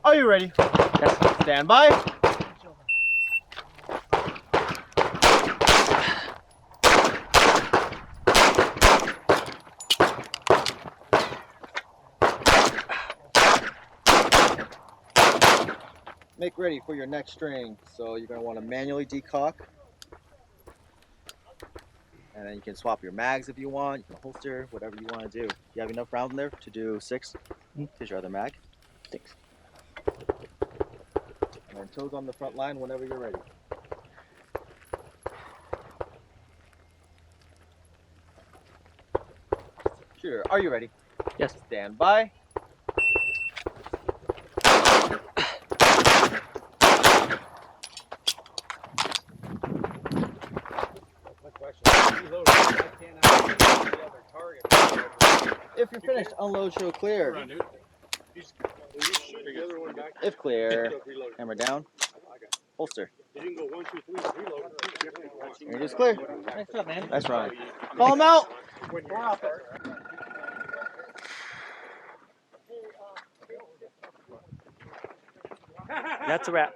Are you ready? Yes. Stand by. Make ready for your next string. So you're going to want to manually decock. And then you can swap your mags if you want. You can holster, whatever you want to do. You have enough rounds in there to do 6? Here's your other mag. 6. And then toes on the front line whenever you're ready. Shooter, are you ready? Yes. Stand by. If you're finished, unload, show clear. If clear, hammer down, holster. Here it is clear. Nice job, man. Nice run. Call him out. That's a wrap.